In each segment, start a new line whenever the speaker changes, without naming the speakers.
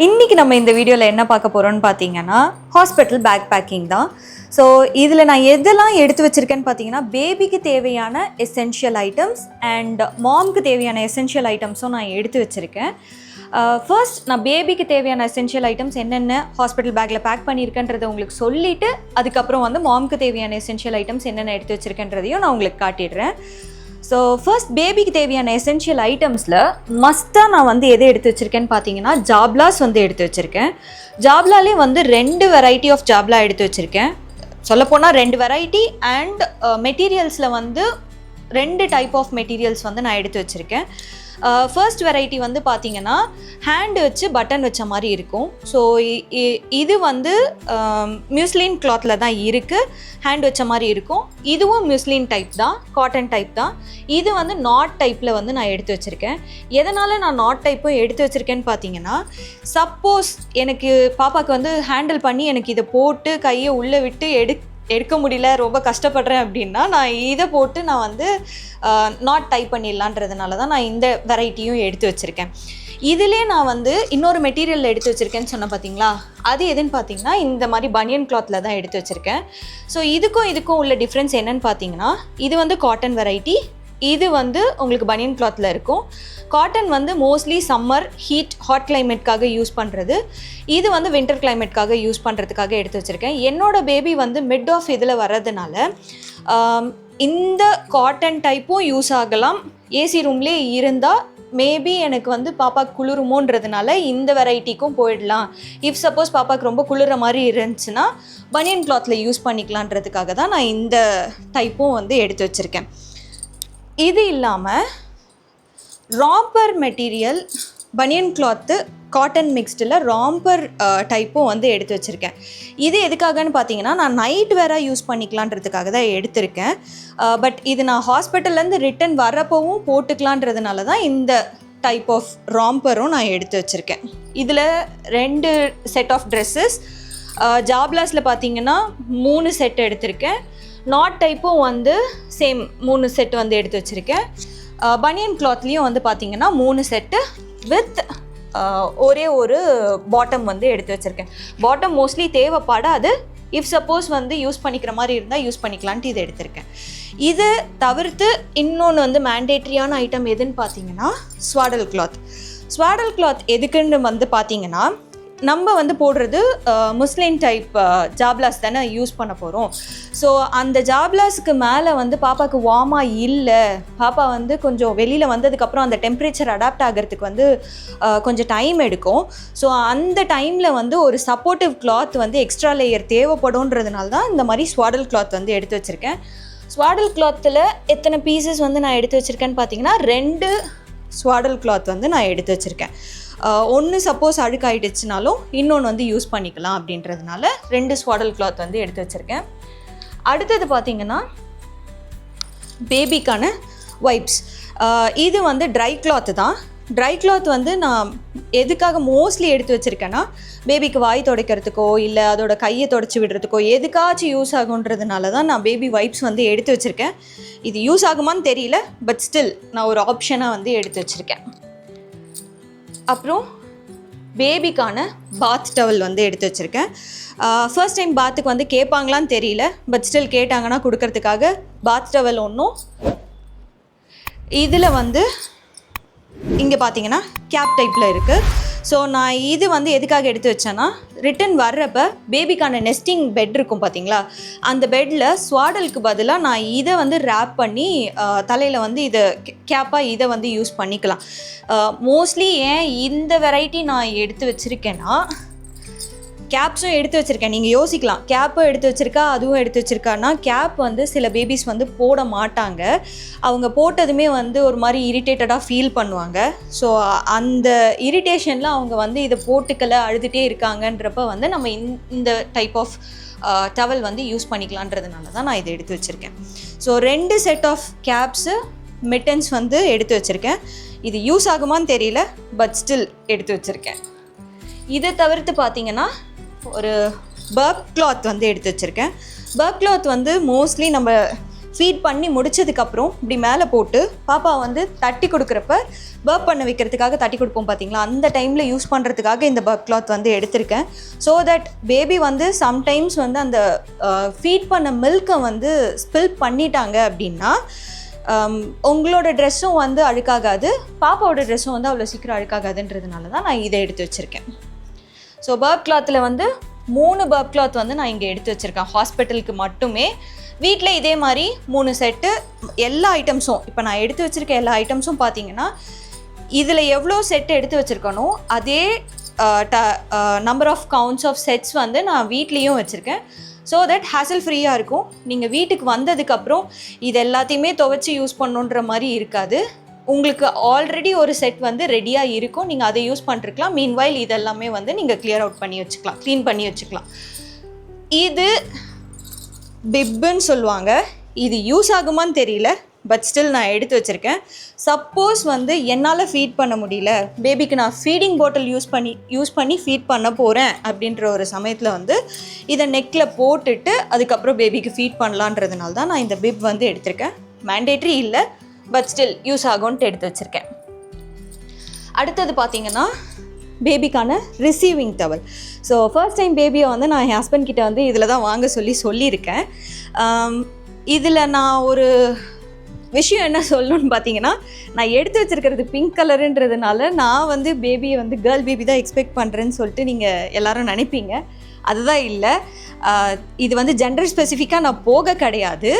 இன்றைக்கி நம்ம இந்த வீடியோவில் என்ன பார்க்க போகிறோம்னு பார்த்தீங்கன்னா ஹாஸ்பிட்டல் பேக் பேக்கிங் தான். ஸோ இதில் நான் எதெல்லாம் எடுத்து வச்சுருக்கேன்னு பார்த்தீங்கன்னா பேபிக்கு தேவையான எசென்ஷியல் ஐட்டம்ஸ் அண்ட் மாம்க்கு தேவையான எசென்ஷியல் ஐட்டம்ஸும் நான் எடுத்து வச்சுருக்கேன். ஃபர்ஸ்ட் நான் பேபிக்கு தேவையான எசென்ஷியல் ஐட்டம்ஸ் என்னென்ன ஹாஸ்பிட்டல் பேக்கில் பேக் பண்ணியிருக்கேன்றதை உங்களுக்கு சொல்லிவிட்டு அதுக்கப்புறம் வந்து மாம்க்கு தேவையான எசென்ஷியல் ஐட்டம்ஸ் என்னென்ன எடுத்து வச்சுருக்கேன்றதையும் நான் உங்களுக்கு காட்டிடுறேன். ஸோ ஃபர்ஸ்ட் பேபிக்கு தேவையான எசென்ஷியல் ஐட்டம்ஸில் மஸ்ட்டாக நான் வந்து எதை எடுத்து வச்சுருக்கேன்னு பார்த்தீங்கன்னா ஜாப்லாஸ் வந்து எடுத்து வச்சுருக்கேன். ஜாப்லாலே வந்து 2 வெரைட்டி ஆஃப் ஜாப்லா எடுத்து வச்சுருக்கேன். சொல்லப்போனால் 2 வெரைட்டி அண்ட் மெட்டீரியல்ஸில் வந்து 2 டைப் ஆஃப் மெட்டீரியல்ஸ் வந்து நான் எடுத்து வச்சுருக்கேன். ஃபர்ஸ்ட் வெரைட்டி வந்து பார்த்தீங்கன்னா ஹேண்டு வச்சு பட்டன் வச்ச மாதிரி இருக்கும். ஸோ இது வந்து மியூஸ்லின் கிளாத்தில் தான் இருக்குது, ஹேண்ட் வச்ச மாதிரி இருக்கும். இதுவும் மியூஸ்லின் டைப் தான், காட்டன் டைப் தான். இது வந்து நாட் டைப்பில் வந்து நான் எடுத்து வச்சுருக்கேன். எதனால் நான் நாட் டைப்பும் எடுத்து வச்சுருக்கேன்னு பார்த்தீங்கன்னா, சப்போஸ் எனக்கு பாப்பாவுக்கு வந்து ஹேண்டில் பண்ணி எனக்கு இதை போட்டு கையை உள்ளே விட்டு எடுக்க முடியல, ரொம்ப கஷ்டப்படுறேன் அப்படின்னா நான் இதை போட்டு நான் வந்து நாட் டைப் பண்ணிடலான்றதுனால தான் நான் இந்த வெரைட்டியும் எடுத்து வச்சுருக்கேன். இதிலே நான் வந்து இன்னொரு மெட்டீரியல் எடுத்து வச்சுருக்கேன்னு சொன்னேன் பார்த்தீங்களா, அது எதுன்னு பார்த்தீங்கன்னா இந்த மாதிரி பனியன் கிளாத்தில் தான் எடுத்து வச்சுருக்கேன். ஸோ இதுக்கும் உள்ள டிஃப்ரென்ஸ் என்னன்னு பார்த்தீங்கன்னா, இது வந்து காட்டன் வெரைட்டி, இது வந்து உங்களுக்கு பனியன் கிளாத்தில் இருக்கும். காட்டன் வந்து மோஸ்ட்லி சம்மர் ஹாட் கிளைமேட்காக யூஸ் பண்ணுறது, இது வந்து வின்டர் கிளைமேட்காக யூஸ் பண்ணுறதுக்காக எடுத்து வச்சுருக்கேன். என்னோடய பேபி வந்து மிட் ஆஃப் இதில் வர்றதுனால இந்த காட்டன் டைப்பும் யூஸ் ஆகலாம். ஏசி ரூம்லேயே இருந்தால் மேபி எனக்கு வந்து பாப்பா குளிருமோன்றதுனால இந்த வெரைட்டிக்கும் போயிடலாம். இஃப் சப்போஸ் பாப்பாவுக்கு ரொம்ப குளிர மாதிரி இருந்துச்சுன்னா பனியன் கிளாத்தில் யூஸ் பண்ணிக்கலான்றதுக்காக தான் நான் இந்த டைப்பும் வந்து எடுத்து வச்சுருக்கேன். இது இல்லாமல் ராம்பர் மெட்டீரியல் பனியன் கிளாத்து காட்டன் மிக்ஸ்டில் ராம்பர் டைப்பும் வந்து எடுத்து வச்சுருக்கேன். இது எதுக்காகன்னு பார்த்தீங்கன்னா நான் நைட் வேற யூஸ் பண்ணிக்கலான்றதுக்காக தான் எடுத்திருக்கேன். பட் இது நான் ஹாஸ்பிட்டல்லேருந்து ரிட்டன் வரப்போவும் போட்டுக்கலான்றதுனால தான் இந்த டைப் ஆஃப் ராம்பரும் நான் எடுத்து வச்சுருக்கேன். இதில் 2 செட் ஆஃப் ட்ரெஸ்ஸஸ், ஜாப்லாஸில் பார்த்தீங்கன்னா 3 செட் எடுத்திருக்கேன். நாட் டைப்பும் வந்து சேம் 3 செட் வந்து எடுத்து வச்சுருக்கேன். பனியன் கிளாத்லேயும் வந்து பார்த்திங்கன்னா 3 செட்டு வித் ஒரே ஒரு பாட்டம் வந்து எடுத்து வச்சுருக்கேன். பாட்டம் மோஸ்ட்லி தேவைப்படாது, இஃப் சப்போஸ் வந்து யூஸ் பண்ணிக்கிற மாதிரி இருந்தால் யூஸ் பண்ணிக்கலான்ட்டு இதை எடுத்திருக்கேன். இது தவிர்த்து இன்னொன்று வந்து மேண்டேட்ரியான ஐட்டம் எதுன்னு பார்த்தீங்கன்னா ஸ்வாடல் கிளாத். ஸ்வாடல் கிளாத் எதுக்குன்னு வந்து பார்த்தீங்கன்னா, நம்ம வந்து போடுறது முஸ்லிம் டைப் ஜாப்லாஸ் தானே யூஸ் பண்ண போகிறோம். ஸோ அந்த ஜாப்லாஸுக்கு மேலே வந்து பாப்பாவுக்கு வார்மாக இல்லை, பாப்பா வந்து கொஞ்சம் வெளியில் வந்ததுக்கப்புறம் அந்த டெம்பரேச்சர் அடாப்ட் ஆகிறதுக்கு வந்து கொஞ்சம் டைம் எடுக்கும். ஸோ அந்த டைமில் வந்து ஒரு சப்போர்ட்டிவ் கிளாத் வந்து எக்ஸ்ட்ரா லேயர் தேவைப்படும்ன்றதுனால தான் இந்த மாதிரி ஸ்வாடல் கிளாத் வந்து எடுத்து வச்சுருக்கேன். ஸ்வாடல் கிளாத்தில் எத்தனை பீசஸ் வந்து நான் எடுத்து வச்சுருக்கேன்னு பார்த்தீங்கன்னா 2 ஸ்வாடல் கிளாத் வந்து நான் எடுத்து வச்சுருக்கேன். ஒன்று சப்போஸ் அழுக்காயிடுச்சுனாலும் இன்னொன்று வந்து யூஸ் பண்ணிக்கலாம் அப்படின்றதுனால 2 ஸ்வாடல் கிளாத் வந்து எடுத்து வச்சுருக்கேன். அடுத்தது பார்த்திங்கன்னா பேபிக்கான வைப்ஸ். இது வந்து ட்ரை கிளாத்து தான். ட்ரை கிளாத் வந்து நான் எதுக்காக மோஸ்ட்லி எடுத்து வச்சுருக்கேன்னா, பேபிக்கு வாய் துடைக்கிறதுக்கோ இல்லை அதோட கையை துடைச்சி விடுறதுக்கோ எதுக்காச்சும் யூஸ் ஆகுன்றதுனால தான் நான் பேபி வைப்ஸ் வந்து எடுத்து வச்சுருக்கேன். இது யூஸ் ஆகுமான்னு தெரியல, பட் ஸ்டில் நான் ஒரு ஆப்ஷனாக வந்து எடுத்து வச்சுருக்கேன். அப்புறம் பேபிக்கான பாத் டவல் வந்து எடுத்து வச்சுருக்கேன். ஃபர்ஸ்ட் டைம் பாத்துக்கு வந்து கேட்பாங்களான்னு தெரியல, பட் ஸ்டில் கேட்டாங்கன்னா கொடுக்கறதுக்காக பாத் டவல் ஒன்றும். இதில் வந்து இங்கே பார்த்தீங்கன்னா கேப் டைப்பில் இருக்குது. ஸோ நான் இது வந்து எதுக்காக எடுத்து வச்சேன்னா, ரிட்டன் வர்றப்ப பேபிக்கான நெஸ்டிங் பெட் இருக்கும் பார்த்தீங்களா, அந்த பெட்டில் ஸ்வாடலுக்கு பதிலாக நான் இதை வந்து ரேப் பண்ணி தலையில் வந்து இதை கேப்பாக இதை வந்து யூஸ் பண்ணிக்கலாம். மோஸ்ட்லி ஏன் இந்த வெரைட்டி நான் எடுத்து வச்சுருக்கேன்னா, கேப்ஸும் எடுத்து வச்சுருக்கேன். நீங்கள் யோசிக்கலாம், கேப்பும் எடுத்து வச்சுருக்கா அதுவும் எடுத்து வச்சுருக்கான்னா, கேப் வந்து சில பேபிஸ் வந்து போட மாட்டாங்க. அவங்க போட்டதுமே வந்து ஒரு மாதிரி இரிட்டேட்டடாக ஃபீல் பண்ணுவாங்க. ஸோ அந்த இரிட்டேஷனில் அவங்க வந்து இதை போட்டுக்கலை அழுதுகிட்டே இருக்காங்கன்றப்ப வந்து நம்ம இந்த டைப் ஆஃப் டவல் வந்து யூஸ் பண்ணிக்கலான்றதுனால தான் நான் இதை எடுத்து வச்சுருக்கேன். So 2 set of caps mittens வந்து எடுத்து வச்சுருக்கேன். இது யூஸ் ஆகுமான்னு தெரியல, பட் ஸ்டில் எடுத்து வச்சுருக்கேன். இதை தவிர்த்து பார்த்திங்கன்னா ஒரு பர்ப் கிளாத் வந்து எடுத்து வச்சுருக்கேன். பர்ப் கிளாத் வந்து மோஸ்ட்லி நம்ம ஃபீட் பண்ணி முடிச்சதுக்கப்புறம் இப்படி மேலே போட்டு பாப்பா வந்து தட்டி கொடுக்குறப்ப பர்ப் பண்ண வைக்கிறதுக்காக தட்டி கொடுப்போம் பார்த்தீங்களா, அந்த டைமில் யூஸ் பண்ணுறதுக்காக இந்த பர்ப் கிளாத் வந்து எடுத்திருக்கேன். ஸோ தட் பேபி வந்து சம்டைம்ஸ் வந்து அந்த ஃபீட் பண்ண மில்கை வந்து ஸ்பில் பண்ணிட்டாங்க அப்படின்னா உங்களோட ட்ரெஸ்ஸும் வந்து அழுக்காகாது, பாப்பாவோட ட்ரெஸ்ஸும் வந்து அவ்வளோ சீக்கிரம் அழுக்காகாதுன்றதுனால தான் நான் இதை எடுத்து வச்சுருக்கேன். ஸோ பர்ப் கிளாத்தில் வந்து 3 பர்ப் கிளாத் வந்து நான் இங்கே எடுத்து வச்சுருக்கேன் ஹாஸ்பிட்டலுக்கு மட்டுமே. வீட்டில் இதே மாதிரி 3 செட்டு எல்லா ஐட்டம்ஸும், இப்போ நான் எடுத்து வச்சுருக்க எல்லா ஐட்டம்ஸும் பார்த்தீங்கன்னா இதில் எவ்வளோ செட்டு எடுத்து வச்சுருக்கனோ அதே number of counts of sets வந்து நான் வீட்லேயும் வச்சுருக்கேன். ஸோ தட் ஹேசல் ஃப்ரீயாக இருக்கும். நீங்கள் வீட்டுக்கு வந்ததுக்கப்புறம் இது எல்லாத்தையுமே துவைச்சி யூஸ் பண்ணுன்ற மாதிரி இருக்காது. உங்களுக்கு ஆல்ரெடி ஒரு செட் வந்து ரெடியாக இருக்கும், நீங்கள் அதை யூஸ் பண்ணிருக்கலாம். மீன்வைல் இதெல்லாமே வந்து நீங்கள் கிளியர் அவுட் பண்ணி வச்சுக்கலாம், க்ளீன் பண்ணி வச்சுக்கலாம். இது பிப்புன்னு சொல்லுவாங்க. இது யூஸ் ஆகுமான்னு தெரியல, பட் ஸ்டில் நான் எடுத்து வச்சுருக்கேன். சப்போஸ் வந்து என்னால் ஃபீட் பண்ண முடியல, பேபிக்கு நான் ஃபீடிங் பாட்டில் யூஸ் பண்ணி ஃபீட் பண்ண போகிறேன் அப்படின்ற ஒரு சமயத்தில் வந்து இதை நெக்கில் போட்டுட்டு அதுக்கப்புறம் பேபிக்கு ஃபீட் பண்ணலான்றதுனால தான் நான் இந்த பிப் வந்து எடுத்திருக்கேன். மேண்டேட்ரி இல்லை, பட் ஸ்டில் யூஸ் ஆகும்ன்ட்டு எடுத்து வச்சுருக்கேன். அடுத்தது பார்த்திங்கன்னா பேபிக்கான receiving towel. So first time பேபியை வந்து நான் என் ஹஸ்பண்ட் கிட்ட வந்து இதில் தான் வாங்க சொல்லியிருக்கேன். இதில் நான் ஒரு விஷயம் என்ன சொல்லணும்னு பார்த்தீங்கன்னா, நான் எடுத்து வச்சுருக்கிறது பிங்க் கலருன்றதுனால நான் வந்து பேபியை வந்து கேர்ள் பேபி தான் எக்ஸ்பெக்ட் பண்ணுறேன்னு சொல்லிட்டு நீங்கள் எல்லோரும் நினைப்பீங்க. அதுதான் இல்லை. இது வந்து ஜெண்டர் ஸ்பெசிஃபிக்காக நான் போக கிடையாது.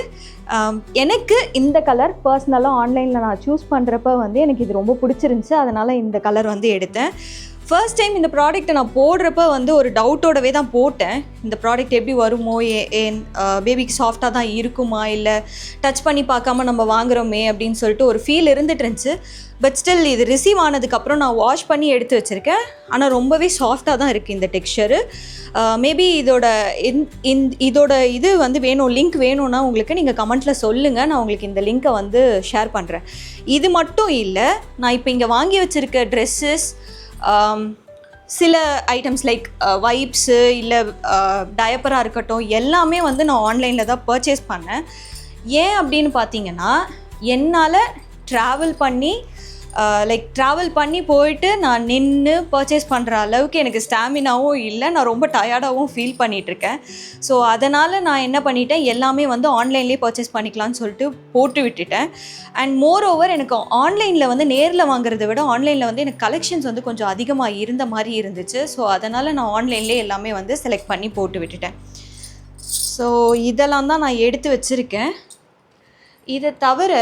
எனக்கு இந்த கலர் பர்சனலாக ஆன்லைனில் நான் சூஸ் பண்ணுறப்ப வந்து எனக்கு இது ரொம்ப பிடிச்சிருந்துச்சி, அதனால் இந்த கலர் வந்து எடுத்தேன். ஃபர்ஸ்ட் டைம் இந்த ப்ராடக்ட்டை நான் போடுறப்ப வந்து ஒரு டவுட்டோடவே தான் போட்டேன். இந்த ப்ராடக்ட் எப்படி வருமோ, பேபிக்கு சாஃப்டாக தான் இருக்குமா, இல்லை டச் பண்ணி பார்க்காம நம்ம வாங்குகிறோமே அப்படின்னு சொல்லிட்டு ஒரு ஃபீல் இருந்துட்டு இருந்துச்சு. பட் ஸ்டில் இது ரிசீவ் ஆனதுக்கப்புறம் நான் வாஷ் பண்ணி எடுத்து வச்சுருக்கேன். ஆனால் ரொம்பவே சாஃப்டாக தான் இருக்குது இந்த டெக்ஸ்சரு. மேபி இதோட இது வந்து வேணும், லிங்க் வேணும்னா உங்களுக்கு நீங்கள் கமெண்ட்டில் சொல்லுங்கள், நான் உங்களுக்கு இந்த லிங்க்கை வந்து ஷேர் பண்ணுறேன். இது மட்டும் இல்லை, நான் இப்போ இங்கே வாங்கி வச்சுருக்க ட்ரெஸ்ஸஸ், சில ஐட்டம்ஸ் லைக் வைப்ஸு இல்லை டயப்பராக இருக்கட்டும், எல்லாமே வந்து நான் ஆன்லைனில் தான் பர்ச்சேஸ் பண்ணேன். ஏன் அப்படின்னு பார்த்தீங்கன்னா, என்னால் ட்ராவல் பண்ணி போயிட்டு நான் நின்று பர்ச்சேஸ் பண்ணுற அளவுக்கு எனக்கு ஸ்டாமினாவும் இல்லை, நான் ரொம்ப டயர்டாகவும் ஃபீல் பண்ணிகிட்ருக்கேன். ஸோ அதனால் நான் என்ன பண்ணிட்டேன், எல்லாமே வந்து ஆன்லைன்லேயே பர்ச்சேஸ் பண்ணிக்கலான்னு சொல்லிட்டு போட்டு விட்டுட்டேன். அண்ட் மோர் ஓவர் எனக்கு ஆன்லைனில் வந்து நேரில் வாங்குறதை விட ஆன்லைனில் வந்து எனக்கு கலெக்ஷன்ஸ் வந்து கொஞ்சம் அதிகமாக இருந்த மாதிரி இருந்துச்சு. ஸோ அதனால் நான் ஆன்லைன்லேயே எல்லாமே வந்து செலக்ட் பண்ணி போட்டு விட்டுட்டேன். ஸோ இதெல்லாம் தான் நான் எடுத்து வச்சுருக்கேன். இதை தவிர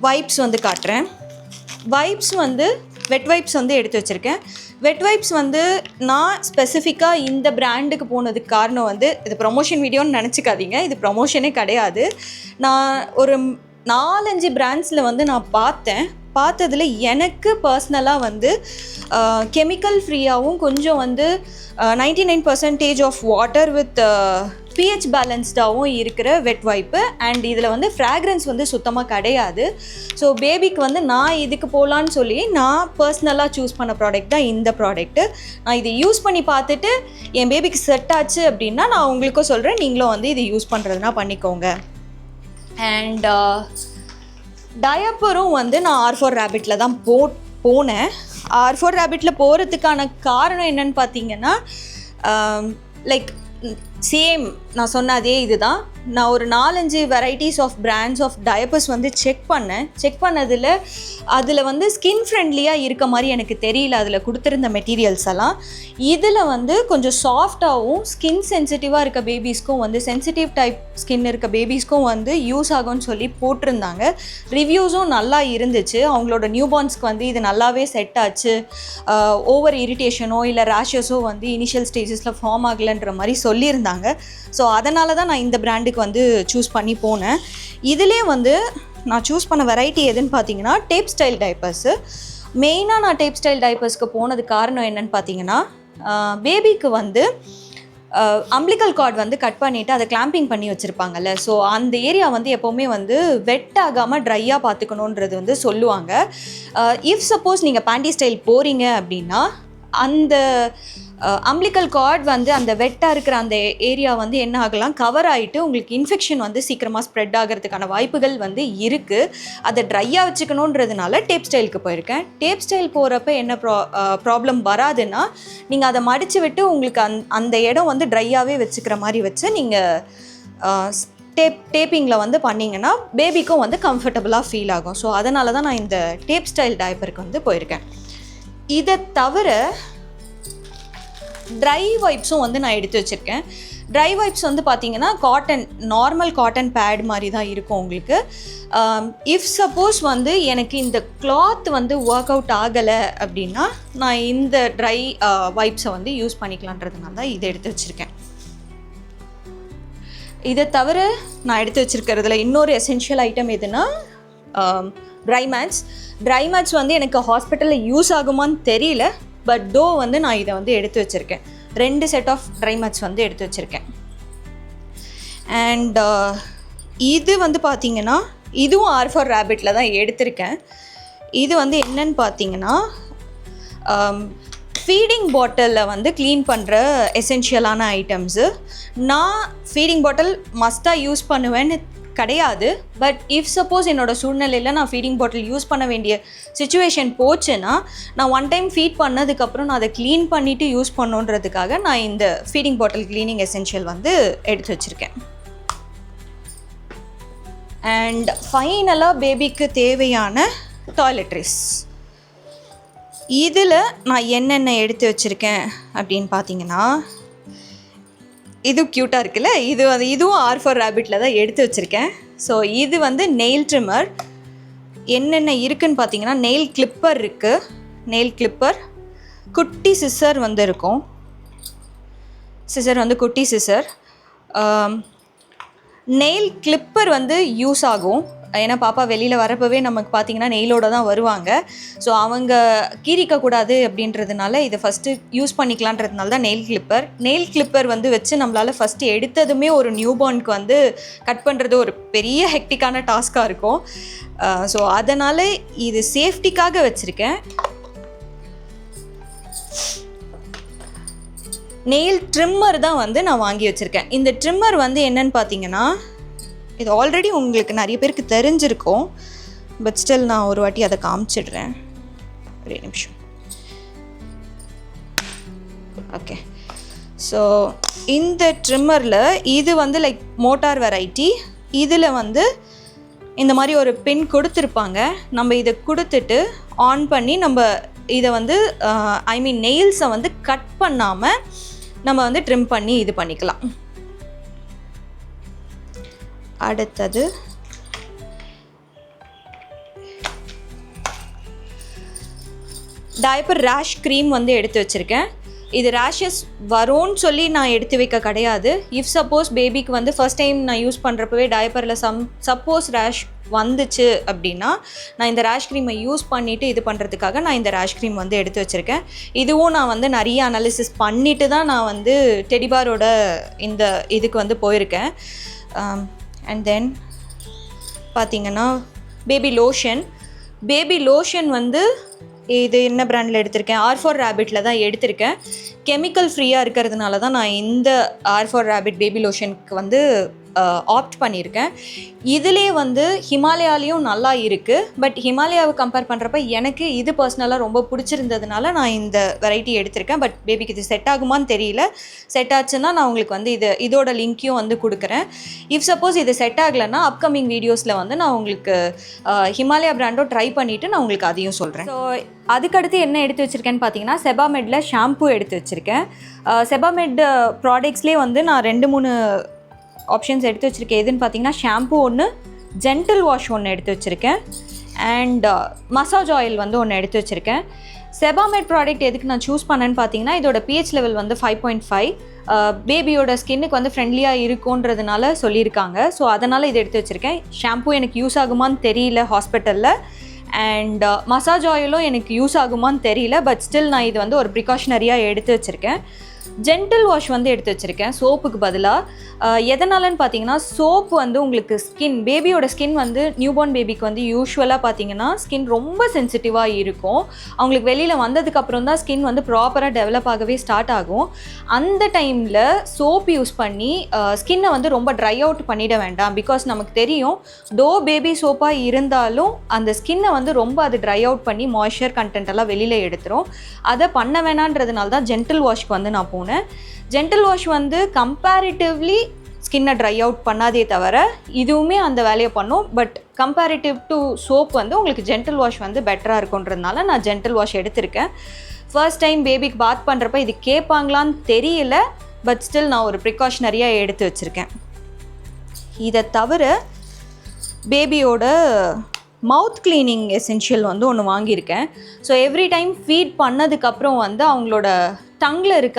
வைப்ஸ் வந்து காட்டுறேன். வைப்ஸ் வந்து வெட் வைப்ஸ் வந்து எடுத்து வச்சுருக்கேன். வெட் வைப்ஸ் வந்து நான் ஸ்பெசிஃபிக்காக இந்த பிராண்டுக்கு போனதுக்கு காரணம் வந்து, இது ப்ரமோஷன் வீடியோன்னு நினச்சிக்காதீங்க, இது ப்ரமோஷனே கிடையாது. நான் ஒரு 4-5 பிராண்ட்ஸில் வந்து நான் பார்த்ததில் எனக்கு பர்சனலாக வந்து கெமிக்கல் ஃப்ரீயாகவும் கொஞ்சம் வந்து 99% ஆஃப் வாட்டர் வித் pH பேலன்ஸ்டாகவும் இருக்கிற வெட் வைப்பு. அண்ட் இதில் வந்து ஃப்ராக்ரன்ஸ் வந்து சுத்தமாக கிடையாது. ஸோ பேபிக்கு வந்து நான் இதுக்கு போகலான்னு சொல்லி நான் பர்சனலாக சூஸ் பண்ண ப்ராடக்ட் தான் இந்த ப்ராடக்ட்டு. நான் இதை யூஸ் பண்ணி பார்த்துட்டு என் பேபிக்கு செட் ஆச்சு அப்படின்னா நான் உங்களுக்கும் சொல்கிறேன், நீங்களும் வந்து இதை யூஸ் பண்ணுறதுனா பண்ணிக்கோங்க. அண்ட் டயப்பரும் வந்து நான் R4 Rabbitல தான் போனேன். R4 Rabbitல போகிறதுக்கான காரணம் என்னன்னு பார்த்தீங்கன்னா, லைக் சேம் நான் சொன்ன அதே இதுதான். நான் ஒரு 4-5 varieties of brands of diapers வந்து செக் பண்ணதில் அதில் வந்து ஸ்கின் ஃப்ரெண்ட்லியாக இருக்க மாதிரி எனக்கு தெரியல, அதில் கொடுத்துருந்த மெட்டீரியல்ஸ் எல்லாம். இதில் வந்து கொஞ்சம் சாஃப்டாகவும் ஸ்கின் சென்சிட்டிவாக இருக்க பேபிஸ்க்கும் வந்து சென்சிட்டிவ் டைப் ஸ்கின் இருக்க பேபிஸ்க்கும் வந்து யூஸ் ஆகும்னு சொல்லி போட்டிருந்தாங்க. ரிவ்யூஸும் நல்லா இருந்துச்சு. அவங்களோட நியூபார்ன்ஸ்க்கு வந்து இது நல்லாவே செட் ஆச்சு, ஓவர் இரிட்டேஷனோ இல்லை ரேஷஸோ வந்து இனிஷியல் ஸ்டேஜஸில் ஃபார்ம் ஆகலைன்ற மாதிரி சொல்லியிருந்தாங்க. ஸோ அதனால தான் நான் இந்த பிராண்டுக்கு வந்து சூஸ் பண்ணி போனேன். இதிலே வந்து நான் சூஸ் பண்ண வெரைட்டி எதுன்னு பார்த்தீங்கன்னா டேப் ஸ்டைல் டைப்பர்ஸு. மெயினாக நான் டேப் ஸ்டைல் டைப்பர்ஸ்க்கு போனது காரணம் என்னென்னு பார்த்தீங்கன்னா, பேபிக்கு வந்து அம்பிளிக்கல் கார்டு வந்து கட் பண்ணிவிட்டு அதை கிளாம்பிங் பண்ணி வச்சுருப்பாங்கல்ல. ஸோ அந்த ஏரியா வந்து எப்போவுமே வந்து வெட் ஆகாமல் ட்ரையாக பார்த்துக்கணுன்றது வந்து சொல்லுவாங்க. இஃப் சப்போஸ் நீங்கள் பேண்டி ஸ்டைல் போகிறீங்க அப்படின்னா அந்த அம்பிளிக்கல் கார்ட் வந்து அந்த வெட்டாக இருக்கிற அந்த ஏரியா வந்து என்ன ஆகலாம், கவர் ஆகிட்டு உங்களுக்கு இன்ஃபெக்ஷன் வந்து சீக்கிரமாக ஸ்ப்ரெட் ஆகிறதுக்கான வாய்ப்புகள் வந்து இருக்குது. அதை ட்ரையாக வச்சுக்கணுன்றதுனால டேப் ஸ்டைலுக்கு போயிருக்கேன். டேப் ஸ்டைல் போகிறப்ப என்ன ப்ராப்ளம் வராதுன்னா, நீங்கள் அதை மடித்து விட்டு உங்களுக்கு அந்த இடம் வந்து ட்ரையாகவே வச்சுக்கிற மாதிரி வச்சு நீங்கள் டேப்பிங்கில் வந்து பண்ணிங்கன்னா பேபிக்கும் வந்து கம்ஃபர்டபுளாக ஃபீல் ஆகும். ஸோ அதனால தான் நான் இந்த டேப் ஸ்டைல் டயப்பருக்கு வந்து போயிருக்கேன். இதை தவிர ட்ரை வைப்ஸும் வந்து நான் எடுத்து வச்சுருக்கேன். ட்ரை வைப்ஸ் வந்து பார்த்திங்கன்னா நார்மல் காட்டன் பேட் மாதிரி தான் இருக்கும் உங்களுக்கு. இஃப் சப்போஸ் வந்து எனக்கு இந்த கிளாத் வந்து ஒர்க் அவுட் ஆகலை அப்படின்னா நான் இந்த ட்ரை வைப்ஸை வந்து யூஸ் பண்ணிக்கலான்றதுனால தான் இதை எடுத்து வச்சுருக்கேன். இதை தவிர நான் எடுத்து வச்சுருக்கிறதுல இன்னொரு எசென்ஷியல் ஐட்டம் எதுனா ட்ரை மேட்ஸ் வந்து எனக்கு ஹாஸ்பிட்டலில் யூஸ் ஆகுமான்னு தெரியல. பட் வந்து நான் இதை வந்து எடுத்து வச்சுருக்கேன். 2 செட் ஆஃப் ட்ரை மேட்ஸ் வந்து எடுத்து வச்சுருக்கேன். அண்ட் இது வந்து பார்த்திங்கன்னா இதுவும் R4 Rabbitல தான் எடுத்திருக்கேன். இது வந்து என்னன்னு பார்த்தீங்கன்னா ஃபீடிங் பாட்டிலில் வந்து க்ளீன் பண்ணுற எசென்ஷியலான ஐட்டம்ஸு. நான் ஃபீடிங் பாட்டில் மஸ்ட்டாக யூஸ் பண்ணுவேன்னு கிடையாது. பட் இஃப் சப்போஸ் என்னோடய சூழ்நிலையில் நான் ஃபீடிங் பாட்டில் யூஸ் பண்ண வேண்டிய சிச்சுவேஷன் போச்சுன்னா நான் ஒன் டைம் ஃபீட் பண்ணதுக்கப்புறம் நான் அதை க்ளீன் பண்ணிவிட்டு யூஸ் பண்ணுன்றதுக்காக நான் இந்த ஃபீடிங் பாட்டில் க்ளீனிங் எசென்ஷியல் வந்து எடுத்து வச்சுருக்கேன். அண்ட் ஃபைனலாக பேபிக்கு தேவையான டாய்லெட்ரிஸ். இதில் நான் என்னென்ன எடுத்து வச்சுருக்கேன் அப்படின்னு பார்த்தீங்கன்னா, இது க்யூட்டாக இருக்குல்ல, இதுவும் R4 Rabbitல தான் எடுத்து வச்சுருக்கேன். ஸோ இது வந்து நெயில் ட்ரிம்மர். என்னென்ன இருக்குதுன்னு பார்த்தீங்கன்னா, நெயில் கிளிப்பர் இருக்குது, நெயில் கிளிப்பர், குட்டி சிசர் வந்து இருக்கும், சிசர் வந்து குட்டி சிசர். நெயில் கிளிப்பர் வந்து யூஸ் ஆகும். ஏன்னா பாப்பா வெளியில் வரப்பவே நமக்கு பார்த்திங்கன்னா நெயிலோடு தான் வருவாங்க. ஸோ அவங்க கீறிக்கக்கூடாது அப்படின்றதுனால இதை ஃபஸ்ட்டு யூஸ் பண்ணிக்கலான்றதுனால தான் நெயில் கிளிப்பர் வந்து வச்சு நம்மளால் ஃபஸ்ட்டு எடுத்ததுமே ஒரு நியூபார்னுக்கு வந்து கட் பண்ணுறது ஒரு பெரிய ஹெக்டிக்கான டாஸ்க்காக இருக்கும். ஸோ அதனால் இது சேஃப்டிக்காக வச்சுருக்கேன். நெயில் ட்ரிம்மர் தான் வந்து நான் வாங்கி வச்சுருக்கேன். இந்த ட்ரிம்மர் வந்து என்னன்னு பார்த்தீங்கன்னா, இது ஆல்ரெடி உங்களுக்கு நிறைய பேருக்கு தெரிஞ்சிருக்கும். பட் ஸ்டில் நான் ஒரு வாட்டி அதை காமிச்சிடுறேன். ஒரு நிமிஷம். ஓகே, ஸோ இந்த ட்ரிம்மரில் இது வந்து லைக் மோட்டார் வெரைட்டி. இதில் வந்து இந்த மாதிரி ஒரு பின் கொடுத்துருப்பாங்க. நம்ம இதை கொடுத்துட்டு ஆன் பண்ணி நம்ம இதை வந்து நெயில்ஸை வந்து கட் பண்ணாமல் நம்ம வந்து ட்ரிம் பண்ணி இது பண்ணிக்கலாம். அடுத்தது டயப்பர் ரேஷ் க்ரீம் வந்து எடுத்து வச்சுருக்கேன். இது ரேஷஸ் வரும்னு சொல்லி நான் எடுத்து வைக்க கிடையாது. இஃப் சப்போஸ் பேபிக்கு வந்து ஃபர்ஸ்ட் டைம் நான் யூஸ் பண்ணுறப்பவே டயப்பரில் சப்போஸ் ரேஷ் வந்துச்சு அப்படின்னா நான் இந்த ரேஷ் க்ரீமை யூஸ் பண்ணிவிட்டு இது பண்ணுறதுக்காக நான் இந்த ரேஷ் க்ரீம் வந்து எடுத்து வச்சுருக்கேன். இதுவும் நான் வந்து நிறைய அனாலிசிஸ் பண்ணிவிட்டு தான் நான் வந்து டெடிபாரோட இந்த இதுக்கு வந்து போயிருக்கேன். அண்ட் தென் பார்த்திங்கன்னா பேபி லோஷன் வந்து இது என்ன பிராண்டில் எடுத்திருக்கேன், R4 Rabbitல தான் எடுத்திருக்கேன். கெமிக்கல் ஃப்ரீயாக இருக்கிறதுனால தான் நான் இந்த R4 Rabbit பேபி லோஷனுக்கு வந்து ஆப்ட் பண்ணியிருக்கேன். இதிலே வந்து ஹிமாலயாலேயும் நல்லா இருக்குது. பட் ஹிமாலயாவை கம்பேர் பண்ணுறப்ப எனக்கு இது பர்சனலாக ரொம்ப பிடிச்சிருந்ததுனால நான் இந்த வெரைட்டி எடுத்திருக்கேன். பட் பேபிக்கு இது செட் ஆகுமான்னு தெரியல. செட் ஆச்சுன்னா நான் உங்களுக்கு வந்து இதோட லிங்க்கையும் வந்து கொடுக்குறேன். இஃப் சப்போஸ் இது செட் ஆகலைன்னா அப்கமிங் வீடியோஸில் வந்து நான் உங்களுக்கு ஹிமாலயா பிராண்டும் ட்ரை பண்ணிவிட்டு நான் உங்களுக்கு அதையும் சொல்கிறேன். ஸோ அதுக்கடுத்து என்ன எடுத்து வச்சுருக்கேன்னு பார்த்தீங்கன்னா, செபாமெட்டில் ஷாம்பு எடுத்து வச்சுருக்கேன். செபாமெட் ப்ராடக்ட்ஸ்லேயே வந்து நான் 2-3 ஆப்ஷன்ஸ் எடுத்து வச்சுருக்கேன். எதுன்னு பார்த்தீங்கன்னா, ஷாம்பு ஒன்று, ஜென்டில் வாஷ் ஒன்று எடுத்து வச்சுருக்கேன், அண்ட் மசாஜ் ஆயில் வந்து ஒன்று எடுத்து வச்சுருக்கேன். செபாமெட் ப்ராடக்ட் எதுக்கு நான் சூஸ் பண்ணேன்னு பார்த்தீங்கன்னா, இதோட pH லெவல் வந்து 5.5, பேபியோட ஸ்கின்னுக்கு வந்து ஃப்ரெண்ட்லியாக இருக்குன்றதுனால சொல்லியிருக்காங்க. ஸோ அதனால் இதை எடுத்து வச்சுருக்கேன். ஷாம்பு எனக்கு யூஸ் ஆகுமான்னு தெரியல ஹாஸ்பிட்டலில், அண்ட் மசாஜ் ஆயிலும் எனக்கு யூஸ் ஆகுமான்னு தெரியல. பட் ஸ்டில் நான் இது வந்து ஒரு ப்ரிகாஷனரியாக எடுத்து வச்சுருக்கேன். ஜென்டில் வாஷ் வந்து எடுத்து வச்சுருக்கேன் சோப்புக்கு பதிலாக. எதனாலன்னு பார்த்தீங்கன்னா சோப்பு வந்து உங்களுக்கு பேபியோட ஸ்கின் வந்து நியூபார்ன் பேபிக்கு வந்து யூஸ்வலாக பார்த்தீங்கன்னா ஸ்கின் ரொம்ப சென்சிட்டிவாக இருக்கும். அவங்களுக்கு வெளியில் வந்ததுக்கப்புறம் தான் ஸ்கின் வந்து ப்ராப்பராக டெவலப் ஆகவே ஸ்டார்ட் ஆகும். அந்த டைமில் சோப் யூஸ் பண்ணி ஸ்கின்னை வந்து ரொம்ப ட்ரை அவுட் பண்ணிட வேண்டாம். பிகாஸ் நமக்கு தெரியும் பேபி சோப்பாக இருந்தாலும் அந்த ஸ்கின்னை வந்து ரொம்ப அது ட்ரை அவுட் பண்ணி மாய்ஸ்சர் கண்டென்ட் எல்லாம் வெளியில் எடுத்துரும். அதை பண்ண வேணான்றதுனால தான் ஜென்டில் வாஷ்க்கு வந்து நான் போனேன். ஜென்டில் வாஷ் வந்து கம்பேரிட்டிவ்லி ஸ்கின்னை ட்ரை அவுட் பண்ணாதே தவிர இதுவுமே அந்த வேலையை பண்ணும். பட் கம்பேரிட்டிவ் டு சோப் வந்து உங்களுக்கு ஜென்டில் வாஷ் வந்து பெட்டராக இருக்குன்றதுனால நான் ஜென்டில் வாஷ் எடுத்திருக்கேன். ஃபர்ஸ்ட் டைம் பேபிக்கு பாத் பண்ணுறப்ப இது கேட்பாங்களான்னு தெரியல. பட் ஸ்டில் நான் ஒரு ப்ரிகாஷனரியாக எடுத்து வச்சுருக்கேன். இதை தவிர பேபியோட மவுத் கிளீனிங் எசென்ஷியல் வந்து ஒன்று வாங்கியிருக்கேன். ஸோ எவ்ரி டைம் ஃபீட் பண்ணதுக்கப்புறம் வந்து அவங்களோட டங்கில் இருக்க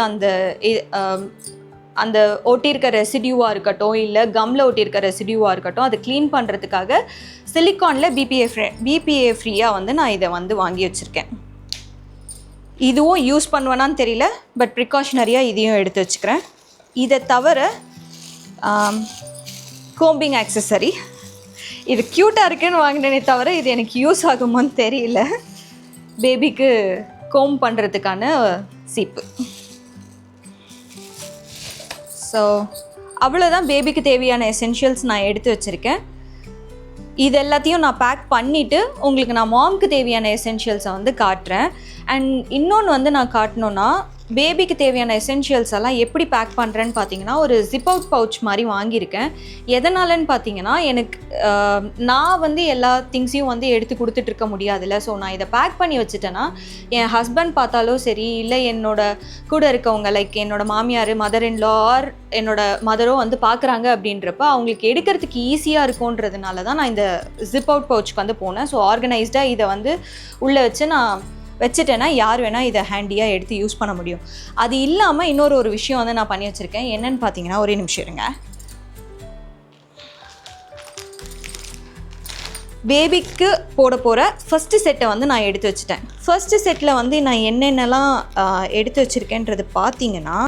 அந்த ஒட்டியிருக்க ரெசிடியூவாக இருக்கட்டும், இல்லை கம்மில் ஒட்டியிருக்க ரெசிடியூவாக இருக்கட்டும், அதை க்ளீன் பண்ணுறதுக்காக சிலிக்கானில் பிபிஏ ஃப்ரீயாக வந்து நான் இதை வந்து வாங்கி வச்சுருக்கேன். இதுவும் யூஸ் பண்ணுவேனான்னு தெரியல. பட் ப்ரிகாஷனரியாக இதையும் எடுத்து வச்சுக்கிறேன். இதை தவிர கோம்பிங் ஆக்சஸரி, இது க்யூட்டாக இருக்குன்னு வாங்கினேனே தவிர இது எனக்கு யூஸ் ஆகுமான்னு தெரியல. பேபிக்கு கோம் பண்ணுறதுக்கான சீப்பு. ஸோ அவ்வளோதான் பேபிக்கு தேவையான எசென்ஷியல்ஸ் நான் எடுத்து வச்சுருக்கேன். இது எல்லாத்தையும் நான் பேக் பண்ணிவிட்டு உங்களுக்கு நான் மாம்க்கு தேவையான எசென்ஷியல்ஸை வந்து காட்டுறேன். அண்ட் இன்னொன்று வந்து நான் காட்டணுன்னா பேபிக்கு தேவையான எசென்ஷியல்ஸ் எல்லாம் எப்படி பேக் பண்ணுறேன்னு பார்த்தீங்கன்னா ஒரு ஜிப் அவுட் பவுச் மாதிரி வாங்கியிருக்கேன். எதனாலன்னு பார்த்தீங்கன்னா எனக்கு நான் வந்து எல்லா திங்ஸையும் வந்து எடுத்து கொடுத்துட்ருக்க முடியாதுல்ல. ஸோ நான் இதை பேக் பண்ணி வச்சுட்டேன்னா என் ஹஸ்பண்ட் பார்த்தாலும் சரி, இல்லை என்னோட கூட இருக்கவங்க லைக் என்னோட மாமியார், மதர் இன்லா ஆர் என்னோட மதரோ வந்து பார்க்குறாங்க அப்படின்றப்ப அவங்களுக்கு எடுக்கிறதுக்கு ஈஸியாக இருக்கும்ன்றதுனால தான் நான் இந்த ஜிப் அவுட் பவுச்சுக்கு வந்து போனேன். ஸோ ஆர்கனைஸ்டாக இதை வந்து உள்ளே வச்சு நான் வச்சுட்டேன்னா யார் வேணால் இதை ஹேண்டியாக எடுத்து யூஸ் பண்ண முடியும். அது இல்லாமல் இன்னொரு விஷயம் வந்து நான் பண்ணி வச்சுருக்கேன். என்னன்னு பார்த்தீங்கன்னா, ஒரே நிமிஷம் இருங்க. பேபிக்கு போட போகிற ஃபஸ்ட்டு செட்டை வந்து நான் எடுத்து வச்சுட்டேன். ஃபஸ்ட்டு செட்டில் வந்து நான் என்னென்னலாம் எடுத்து வச்சுருக்கேன்றது பார்த்தீங்கன்னா,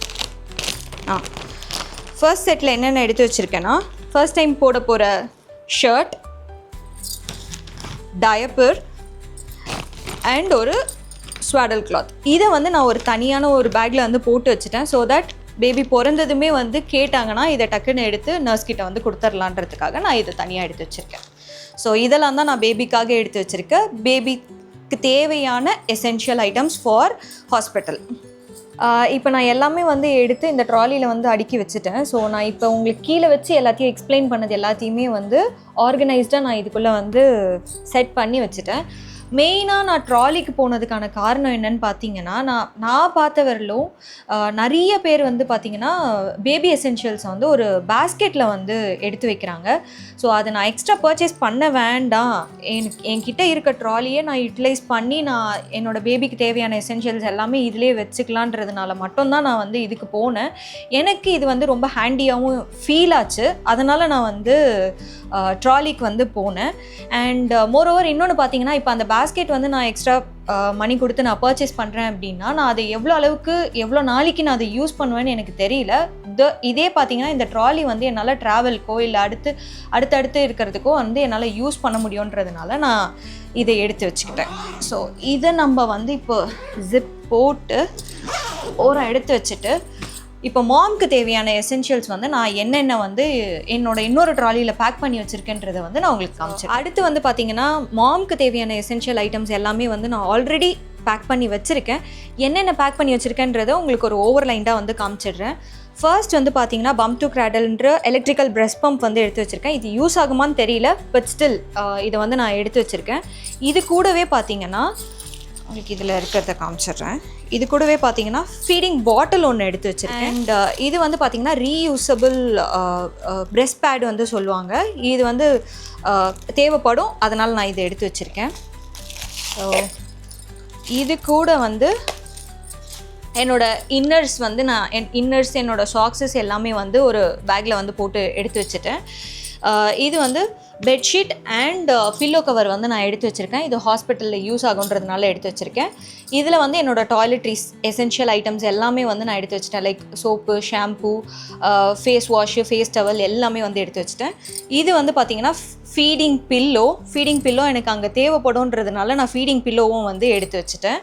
ஃபர்ஸ்ட் செட்டில் என்னென்ன எடுத்து வச்சுருக்கேன்னா, ஃபர்ஸ்ட் டைம் போட போகிற ஷர்ட், டயப்பர் அண்ட் ஒரு ஸ்வாடல் கிளாத். இதை வந்து நான் ஒரு தனியான ஒரு பேக்கில் வந்து போட்டு வச்சுட்டேன். ஸோ தட் பேபி பிறந்ததுமே வந்து கேட்டாங்கன்னா இதை டக்குன்னு எடுத்து நர்ஸ் கிட்ட வந்து கொடுத்துர்லான்றதுக்காக நான் இதை தனியாக எடுத்து வச்சுருக்கேன். ஸோ இதெல்லாம் தான் நான் பேபிக்காக எடுத்து வச்சுருக்கேன். பேபிக்கு தேவையான எசென்ஷியல் ஐட்டம்ஸ் ஃபார் ஹாஸ்பிட்டல். இப்போ நான் எல்லாமே வந்து எடுத்து இந்த ட்ராலியில் வந்து அடுக்கி வச்சுட்டேன். ஸோ நான் இப்போ உங்களுக்கு கீழே வச்சு எல்லாத்தையும் எக்ஸ்பிளைன் பண்ணது எல்லாத்தையுமே வந்து ஆர்கனைஸ்டாக நான் இதுக்குள்ளே வந்து செட் பண்ணி வச்சுட்டேன். மெயினாக நான் ட்ராலிக்கு போனதுக்கான காரணம் என்னன்னு பார்த்தீங்கன்னா, நான் பார்த்த வரலும் நிறைய பேர் வந்து பார்த்திங்கன்னா பேபி எசென்ஷியல்ஸை வந்து ஒரு பேஸ்கெட்டில் வந்து எடுத்து வைக்கிறாங்க. ஸோ அதை நான் எக்ஸ்ட்ரா பர்ச்சேஸ் பண்ண வேண்டாம், என்கிட்ட இருக்க ட்ராலியை நான் யூட்டிலைஸ் பண்ணி நான் என்னோடய பேபிக்கு தேவையான எசென்ஷியல்ஸ் எல்லாமே இதிலே வச்சுக்கலான்றதுனால மட்டும்தான் நான் வந்து இதுக்கு போனேன். எனக்கு இது வந்து ரொம்ப ஹேண்டியாகவும் ஃபீல் ஆச்சு. அதனால் நான் வந்து ட்ராலிக்கு வந்து போனேன். அண்ட் மோரோவர் இன்னொன்று பார்த்தீங்கன்னா, இப்போ அந்த பேஸ்கெட் வந்து நான் எக்ஸ்ட்ரா மணி கொடுத்து நான் பர்ச்சேஸ் பண்ணுறேன் அப்படின்னா நான் அதை எவ்வளோ நாளைக்கு நான் அதை யூஸ் பண்ணுவேன்னு எனக்கு தெரியல. இதே பார்த்தீங்கன்னா இந்த ட்ராலி வந்து என்னால் ட்ராவல்க்கோ இல்லை அடுத்தடுத்து இருக்கிறதுக்கோ வந்து என்னால் யூஸ் பண்ண முடியுன்றதுனால நான் இதை எடுத்து வச்சுக்கிட்டேன். ஸோ இதை நம்ம வந்து இப்போ ஜிப் போட்டு ஓரம் எடுத்து வச்சுட்டு இப்போ மாம்க்கு தேவையான எசென்ஷியல்ஸ் வந்து நான் என்னென்ன வந்து என்னோட இன்னொரு ட்ராலியில் பேக் பண்ணி வச்சுருக்கேன்றதை வந்து நான் உங்களுக்கு காமிச்சேன். அடுத்து வந்து பார்த்தீங்கன்னா மாம்க்கு தேவையான எசென்ஷியல் ஐட்டம்ஸ் எல்லாமே வந்து நான் ஆல்ரெடி பேக் பண்ணி வச்சுருக்கேன். என்னென்ன பேக் பண்ணி வச்சுருக்கேன்றதை உங்களுக்கு ஒரு ஓவர்லைண்டாக வந்து காமிச்சிடுறேன். ஃபர்ஸ்ட் வந்து பார்த்தீங்கன்னா பம்ப் டு கிராடல்ன்ற எலக்ட்ரிக்கல் பிரஷ் பம்ப் வந்து எடுத்து வச்சுருக்கேன். இது யூஸ் ஆகுமான்னு தெரியல, பட் ஸ்டில் இதை வந்து நான் எடுத்து வச்சுருக்கேன். இது கூடவே பார்த்தீங்கன்னா உங்களுக்கு இதில் இருக்கிறத காமிச்சிடுறேன். இது கூடவே பார்த்தீங்கன்னா ஃபீடிங் பாட்டில் ஒன்று எடுத்து வச்சுருக்கேன். அண்ட் இது வந்து பார்த்தீங்கன்னா ரீயூசபிள் பிரெஸ்ட் பேட் வந்து சொல்லுவாங்க. இது வந்து தேவைப்படும், அதனால் நான் இதை எடுத்து வச்சுருக்கேன். ஸோ இது கூட வந்து என்னோடய இன்னர்ஸ் வந்து என்னோடய சாக்ஸஸ் எல்லாமே வந்து ஒரு பேக்கில் வந்து போட்டு எடுத்து வச்சுட்டேன். இது வந்து பெட்ஷீட் அண்ட் பில்லோ கவர் வந்து நான் எடுத்து வச்சுருக்கேன். இது ஹாஸ்பிட்டலில் யூஸ் ஆகுன்றதுனால எடுத்து வச்சுருக்கேன். இதில் வந்து என்னோடய டாய்லெட்ரிஸ் எசென்ஷியல் ஐட்டம்ஸ் எல்லாமே வந்து நான் எடுத்து வச்சுட்டேன். Like soap, shampoo, face wash, face towel எல்லாமே வந்து எடுத்து வச்சுட்டேன். இது வந்து பார்த்திங்கன்னா ஃபீடிங் பில்லோ எனக்கு அங்கே தேவைப்படுன்றதுனால நான் ஃபீடிங் பில்லோவும் வந்து எடுத்து வச்சுட்டேன்.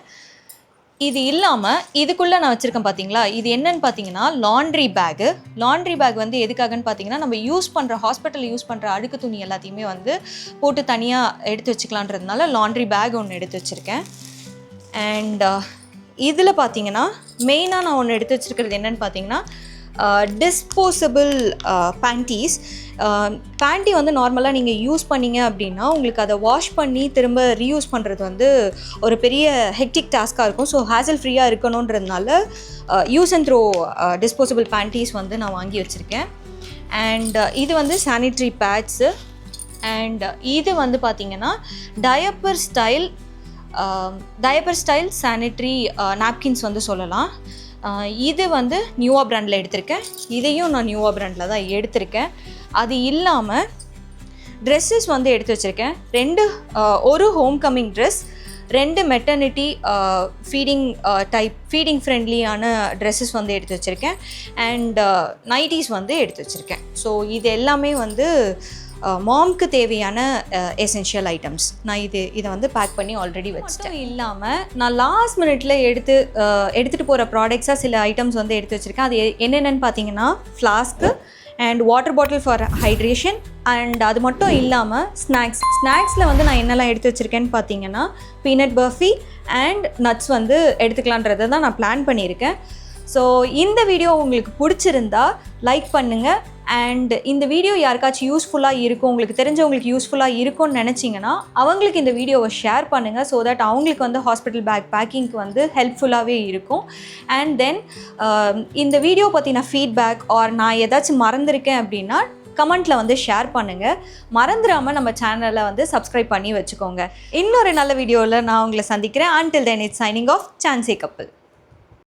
இது இல்லாமல் இதுக்குள்ளே நான் வச்சுருக்கேன் பார்த்தீங்களா, இது என்னன்னு பார்த்தீங்கன்னா லாண்ட்ரி பேக் வந்து எதுக்காகன்னு பார்த்தீங்கன்னா நம்ம ஹாஸ்பிட்டலில் யூஸ் பண்ணுற அழுக்கு துணி எல்லாத்தையுமே வந்து போட்டு தனியாக எடுத்து வச்சுக்கலான்றதுனால லாண்ட்ரி பேக் ஒன்று எடுத்து வச்சுருக்கேன். அண்ட் இதில் பார்த்தீங்கன்னா மெயினாக நான் ஒன்று எடுத்து வச்சுருக்கிறது என்னென்னு பார்த்தீங்கன்னா டிஸ்போசபிள் பேண்டீஸ். பேண்ட்டி வந்து நார்மலாக நீங்கள் யூஸ் பண்ணிங்க அப்படின்னா உங்களுக்கு அதை வாஷ் பண்ணி திரும்ப ரீயூஸ் பண்ணுறது வந்து ஒரு பெரிய ஹெக்டிக் டாஸ்க்காக இருக்கும். ஸோ ஹேசல் ஃப்ரீயாக இருக்கணுன்றதுனால use and throw disposable panties வந்து நான் வாங்கி வச்சுருக்கேன். அண்ட் இது வந்து சானிட்ரி பேட்ஸு. அண்ட் இது வந்து பார்த்திங்கன்னா டயப்பர் ஸ்டைல் சானிட்ரி நாப்கின்ஸ் வந்து சொல்லலாம். இது வந்து நியூவா பிராண்டில் எடுத்திருக்கேன். இதையும் நான் நியூவா பிராண்டில் தான் எடுத்திருக்கேன். அது இல்லாமல் ட்ரெஸ்ஸஸ் வந்து எடுத்து வச்சுருக்கேன். ஒரு home coming dress, 2 maternity feeding ஃப்ரெண்ட்லியான ட்ரெஸ்ஸஸ் வந்து எடுத்து வச்சுருக்கேன். அண்ட் நைட்டிஸ் வந்து எடுத்து வச்சுருக்கேன். ஸோ இது எல்லாமே வந்து மாம்க்கு தேவையான எசென்ஷியல் ஐட்டம்ஸ். நான் இதை வந்து பேக் பண்ணி ஆல்ரெடி வச்சுட்டேன். இல்லாமல் நான் லாஸ்ட் மினிட்ல எடுத்துகிட்டு போகிற ப்ராடக்ட்ஸாக சில ஐட்டம்ஸ் வந்து எடுத்து வச்சுருக்கேன். அது என்னென்னு பார்த்தீங்கன்னா flask and water bottle for hydration. And அது மட்டும் இல்லாமல் ஸ்நாக்ஸில் வந்து நான் என்னெல்லாம் எடுத்து வச்சுருக்கேன்னு பார்த்தீங்கன்னா பீனட் பர்ஃபி அண்ட் நட்ஸ் வந்து எடுத்துக்கலான்றதை தான் நான் பிளான் பண்ணியிருக்கேன். ஸோ இந்த வீடியோ உங்களுக்கு பிடிச்சிருந்தா லைக் பண்ணுங்கள். அண்ட் இந்த வீடியோ யாருக்காச்சும் யூஸ்ஃபுல்லாக இருக்கும், உங்களுக்கு தெரிஞ்சவங்களுக்கு யூஸ்ஃபுல்லாக இருக்கும்னு நினச்சிங்கன்னா அவங்களுக்கு இந்த வீடியோவை ஷேர் பண்ணுங்கள். ஸோ தட் அவங்களுக்கு வந்து ஹாஸ்பிட்டல் பேக் பேக்கிங்க்கு வந்து ஹெல்ப்ஃபுல்லாகவே இருக்கும். அண்ட் தென் இந்த வீடியோ பற்றின ஃபீட்பேக் ஆர் நான் ஏதாச்சும் மறந்துருக்கேன் அப்படின்னா கமெண்ட்டில் வந்து ஷேர் பண்ணுங்கள். மறந்துடாமல் நம்ம சேனலை வந்து சப்ஸ்கிரைப் பண்ணி வச்சுக்கோங்க. இன்னொரு நல்ல வீடியோவில் நான் உங்களை சந்திக்கிறேன். Until then, it's signing off, Chansey Couple.